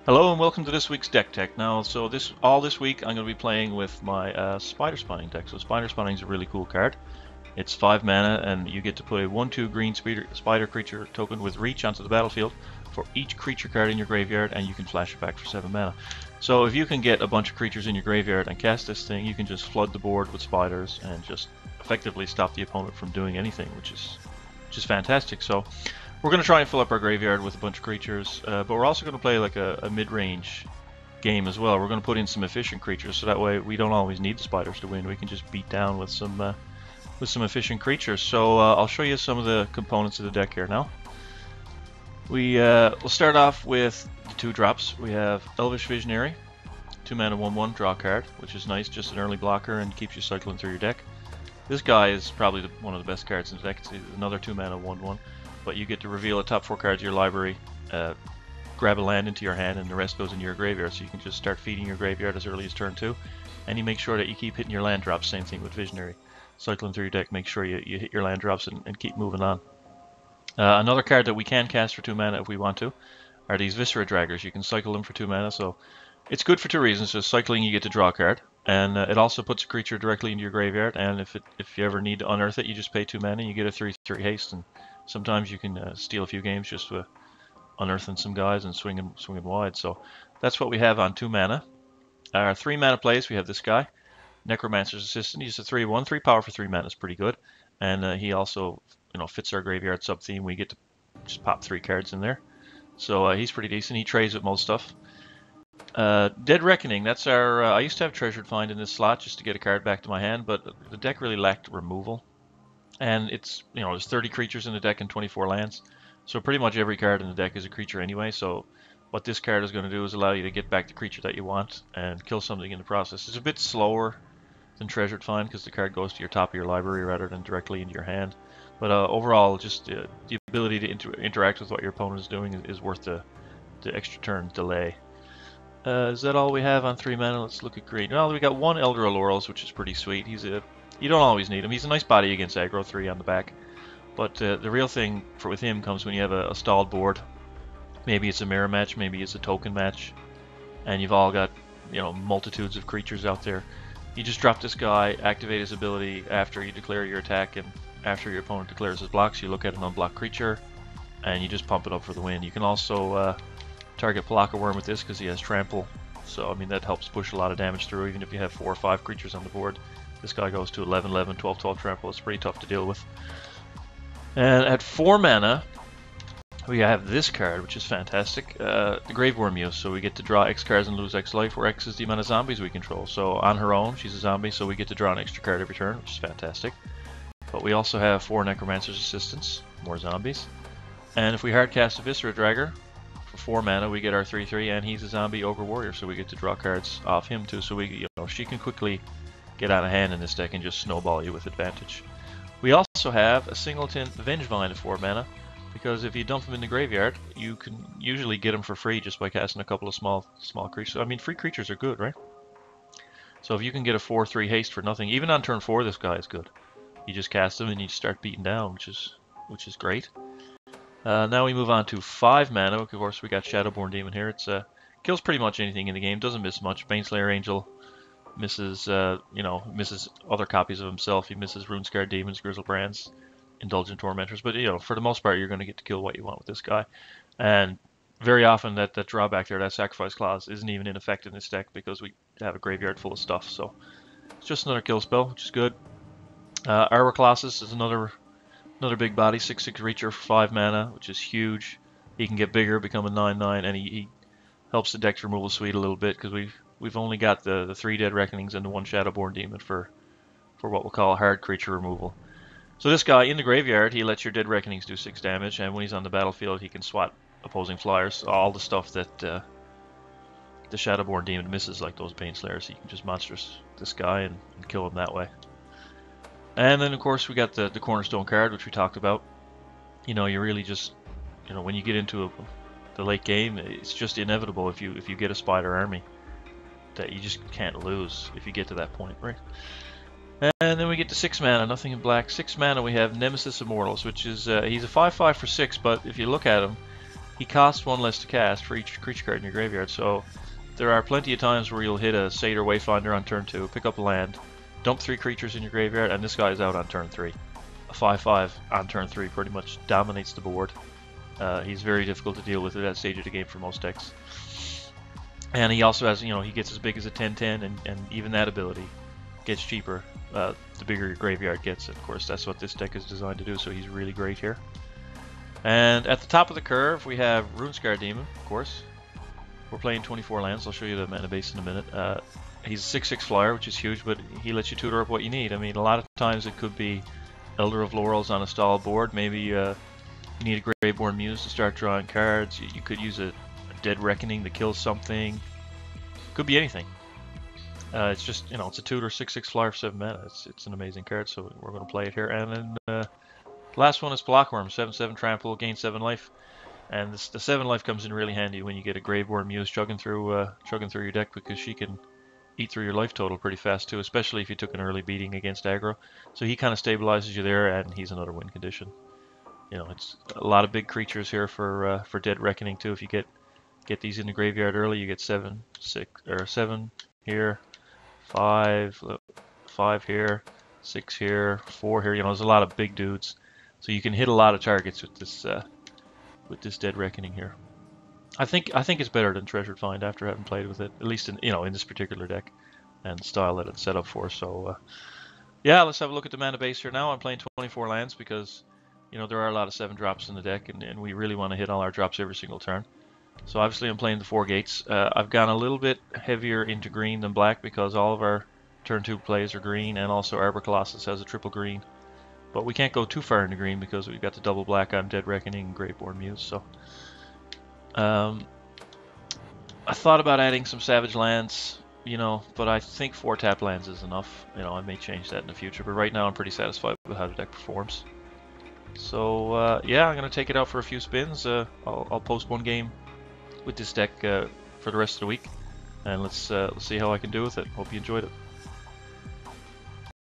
Hello and welcome to this week's deck tech. Now, all this week I'm going to be playing with my Spider Spawning deck. So Spider Spawning is a really cool card. It's 5 mana and you get to put a 1/2 green spider creature token with reach onto the battlefield for each creature card in your graveyard, and you can flash it back for 7 mana. So if you can get a bunch of creatures in your graveyard and cast this thing, you can just flood the board with spiders and just effectively stop the opponent from doing anything, which is fantastic. So we're going to try and fill up our graveyard with a bunch of creatures, but we're also going to play like a mid-range game as well. We're going to put in some efficient creatures, so that way we don't always need the spiders to win. We can just beat down with some efficient creatures. So I'll show you some of the components of the deck here now. We'll start off with the 2 drops. We have Elvish Visionary, 2 mana 1/1, draw a card, which is nice, just an early blocker and keeps you cycling through your deck. This guy is probably one of the best cards in the deck. It's another 2 mana 1/1. But you get to reveal the top 4 cards of your library, grab a land into your hand, and the rest goes into your graveyard. So you can just start feeding your graveyard as early as turn 2, and you make sure that you keep hitting your land drops. Same thing with Visionary. Cycling through your deck, make sure you hit your land drops and keep moving on. Another card that we can cast for 2 mana if we want to are these Viscera Draggers. You can cycle them for 2 mana, so it's good for 2 reasons. So cycling, you get to draw a card, and it also puts a creature directly into your graveyard, and if you ever need to unearth it, you just pay 2 mana and you get a 3/3 haste, and sometimes you can steal a few games just unearthing some guys and swinging wide. So that's what we have on 2 mana. Our 3 mana plays, we have this guy, Necromancer's Assistant. He's a 3/1, 3 power for 3 mana is pretty good, and he also fits our graveyard sub theme. We get to just pop 3 cards in there, so he's pretty decent. He trades with most stuff. Dead Reckoning, that's our. I used to have Treasured Find in this slot just to get a card back to my hand, but the deck really lacked removal. And it's, there's 30 creatures in the deck and 24 lands. So pretty much every card in the deck is a creature anyway. So what this card is going to do is allow you to get back the creature that you want and kill something in the process. It's a bit slower than Treasured Find because the card goes to your top of your library rather than directly into your hand. But overall, just the ability to interact with what your opponent is doing is worth the extra turn delay. Is that all we have on 3 mana? Let's look at green. Well, we got 1 Elder Laurels, which is pretty sweet. You don't always need him. He's a nice body against aggro, 3 on the back. But the real thing with him comes when you have a stalled board. Maybe it's a mirror match, maybe it's a token match, and you've all got multitudes of creatures out there. You just drop this guy, activate his ability after you declare your attack, and after your opponent declares his blocks, you look at an unblocked creature, and you just pump it up for the win. You can also target Palaka Worm with this because he has trample. So I mean that helps push a lot of damage through, even if you have 4 or 5 creatures on the board. This guy goes to 11, 11, 12, 12 trample. It's pretty tough to deal with. And at 4 mana, we have this card, which is fantastic. The Graveworm Use. So we get to draw X cards and lose X life, where X is the amount of zombies we control. So on her own, she's a zombie, so we get to draw an extra card every turn, which is fantastic. But we also have 4 Necromancer's Assistants, more zombies. And if we hardcast a Viscera Dragger, for 4 mana, we get our 3/3, and he's a zombie ogre warrior, so we get to draw cards off him too. So she can quickly get out of hand in this deck and just snowball you with advantage. We also have a Singleton Vengevine at 4 mana, because if you dump him in the graveyard, you can usually get him for free just by casting a couple of small creatures. I mean, free creatures are good, right? So if you can get a 4/3 haste for nothing, even on turn 4, this guy is good. You just cast him and you start beating down, which is great. Now we move on to 5 mana. Of course, we got Shadowborn Demon here. It's kills pretty much anything in the game. Doesn't miss much. Baneslayer Angel. Misses other copies of himself. He misses Runescarred Demons, Grizzlebrands, Indulgent Tormentors. But for the most part, you're going to get to kill what you want with this guy. And very often that drawback there, that sacrifice clause, isn't even in effect in this deck because we have a graveyard full of stuff. So it's just another kill spell, which is good. Our Colossus is another big body, 6/6 Reacher for 5 mana, which is huge. He can get bigger, become a 9/9, and he helps the deck's removal suite a little bit because we've only got the 3 Dead Reckonings and the 1 Shadowborn Demon for what we'll call hard creature removal. So this guy in the graveyard, he lets your Dead Reckonings do 6 damage, and when he's on the battlefield, he can swat opposing flyers, all the stuff that the Shadowborn Demon misses, like those Baneslayers. He can just monstrous this guy and kill him that way. And then of course we got the cornerstone card, which we talked about. You really just when you get into the late game, it's just inevitable if you get a spider army that you just can't lose if you get to that point, right? And then we get to 6 mana, nothing in black. 6 mana we have Nemesis Immortals, which is he's a 5/5 for 6, but if you look at him, he costs 1 less to cast for each creature card in your graveyard. So there are plenty of times where you'll hit a Satyr Wayfinder on turn 2, pick up a land, dump 3 creatures in your graveyard, and this guy's out on turn 3. A 5/5 on turn 3 pretty much dominates the board. He's very difficult to deal with at that stage of the game for most decks. And he also has, he gets as big as a 10/10, and even that ability gets cheaper the bigger your graveyard gets. Of course, that's what this deck is designed to do, so he's really great here. And at the top of the curve, we have Viscera Demon, of course. We're playing 24 lands. I'll show you the mana base in a minute. He's a 6/6 flyer, which is huge, but he lets you tutor up what you need. I mean, a lot of times it could be Elder of Laurels on a stall board. Maybe you need a Graveborn Muse to start drawing cards. You could use a Dead Reckoning to kill something. Could be anything. It's just, it's a tutor 6/6 flyer for 7 mana. It's an amazing card, so we're going to play it here. And then the last one is Blockworm, 7/7 trample, gain 7 life. And the 7 life comes in really handy when you get a Graveborn Muse chugging through your deck, because she can eat through your life total pretty fast too, especially if you took an early beating against aggro. So he kind of stabilizes you there, and he's another win condition. It's a lot of big creatures here for Dead Reckoning too. If you get these in the graveyard early, you get 7 here, 5 here, 6 here, 4 here. There's a lot of big dudes, so you can hit a lot of targets with this Dead Reckoning here. I think it's better than Treasured Find after having played with it, at least in this particular deck and style that it's set up for. So yeah, let's have a look at the mana base here now. I'm playing 24 lands because there are a lot of 7 drops in the deck, and we really want to hit all our drops every single turn. So obviously I'm playing the 4 gates. I've gone a little bit heavier into green than black because all of our turn 2 plays are green, and also Arbor Colossus has a triple green. But we can't go too far into green because we've got the double black on Dead Reckoning and Graveborn Muse. So I thought about adding some Savage Lands, but I think 4-tap lands is enough. I may change that in the future, but right now I'm pretty satisfied with how the deck performs. So yeah, I'm gonna take it out for a few spins. I'll post 1 game with this deck for the rest of the week, and let's see how I can do with it. Hope you enjoyed it.